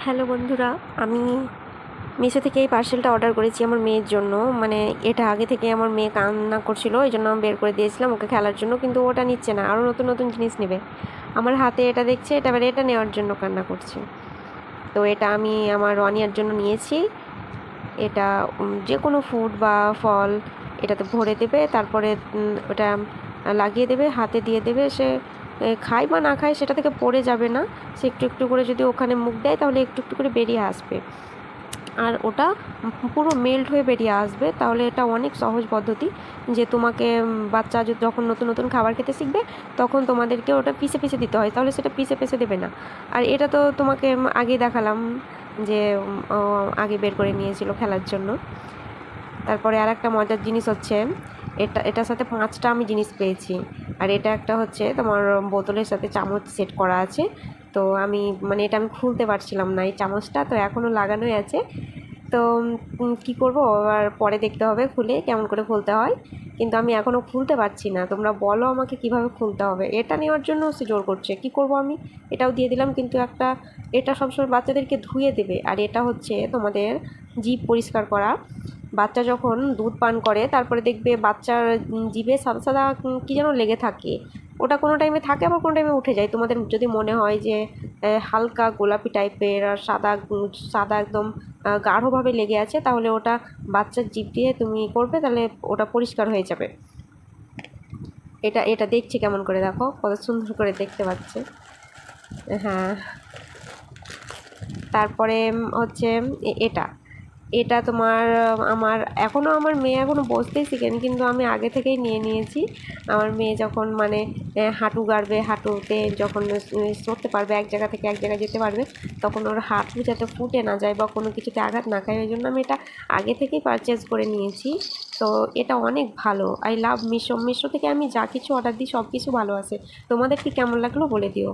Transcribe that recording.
Hello বন্ধুরা, আমি মিশো থেকে এই পার্সেলটা অর্ডার করেছি আমার মেয়ের জন্য। মানে এটা আগে থেকে আমার মেয়ে কান্না করছিল, এই জন্য আমি বের করে দিয়েছিলাম ওকে খেলার জন্য, কিন্তু ওটা নিচ্ছে না, আরও নতুন নতুন জিনিস নেবে। আমার হাতে এটা দেখছে, এটা এবার এটা নেওয়ার জন্য কান্না করছে। তো এটা আমি আমার রনিয়ার জন্য নিয়েছি। এটা যে কোনো ফুড বা ফল এটাতে ভরে দেবে, তারপরে ওটা লাগিয়ে দেবে, হাতে দিয়ে দেবে। সে খায় বা না খায় সেটা থেকে পড়ে যাবে না। সে একটু একটু করে যদি ওখানে মুখ দেয় তাহলে একটু একটু করে বেরিয়ে আসবে, আর ওটা পুরো মেল্ট হয়ে বেরিয়ে আসবে। তাহলে এটা অনেক সহজ পদ্ধতি যে তোমাকে বাচ্চা যখন নতুন নতুন খাবার খেতে শিখবে তখন তোমাদেরকে ওটা পিষে পিষে দিতে হয়, তাহলে সেটা পিষে পিষে দেবে না। আর এটা তো তোমাকে আগেই দেখালাম যে আগে বের করে নিয়েছিল খেলার জন্য। তারপরে আর একটা মজার জিনিস হচ্ছে, এটার সাথে 5টা আমি জিনিস পেয়েছি। আর এটা একটা হচ্ছে তোমার বোতলের সাথে চামচ সেট করা আছে। তো আমি মানে এটা আমি খুলতে পারছিলাম না, এই চামচটা তো এখনও লাগানোই আছে। তো কী করবো, আবার পরে দেখতে হবে খুলে কেমন করে খুলতে হয়, কিন্তু আমি এখনও খুলতে পারছি না। তোমরা বলো আমাকে কিভাবে খুলতে হবে। এটা নেওয়ার জন্য সে জোর করছে, কি করব আমি। এটাও দিয়ে দিলাম, কিন্তু এটা সবসময় বাচ্চাদেরকে ধুয়ে দেবে। আর এটা হচ্ছে তোমাদের জিভ পরিষ্কার করা। বাচ্চা যখন দুধ পান করে তারপরে দেখবে বাচ্চার জিভে সাদা সাদা কী যেন লেগে থাকে। ওটা কোনো টাইমে থাকে, আবার কোনো টাইমে উঠে যায়। তোমাদের যদি মনে হয় যে হালকা গোলাপি টাইপের আর সাদা সাদা একদম গাঢ়ভাবে লেগে আছে, তাহলে ওটা বাচ্চার জিভ দিয়ে তুমি করবে, তাহলে ওটা পরিষ্কার হয়ে যাবে। এটা এটা দেখছি কেমন করে, দেখো কত সুন্দর করে দেখতে পাচ্ছে। হ্যাঁ, তারপরে হচ্ছে এটা এটা তোমার আমার এখনও আমার মেয়ে এখনও বসতেই শিখেনি, কিন্তু আমি আগে থেকেই নিয়ে নিয়েছি। আমার মেয়ে যখন মানে হাঁটু গাড়বে, হাঁটুতে যখন সরতে পারবে, এক জায়গা থেকে এক জায়গায় যেতে পারবে, তখন ওর হাঁটু যাতে ফুটে না যায় বা কোনো কিছুতে আঘাত না খায়, ওই জন্য আমি এটা আগে থেকেই পারচেজ করে নিয়েছি। তো এটা অনেক ভালো। I love Meesho. মিশো থেকে আমি যা কিছু অর্ডার দিই সব কিছু ভালো আসে। তোমাদের কি কেমন লাগলো বলে দিও।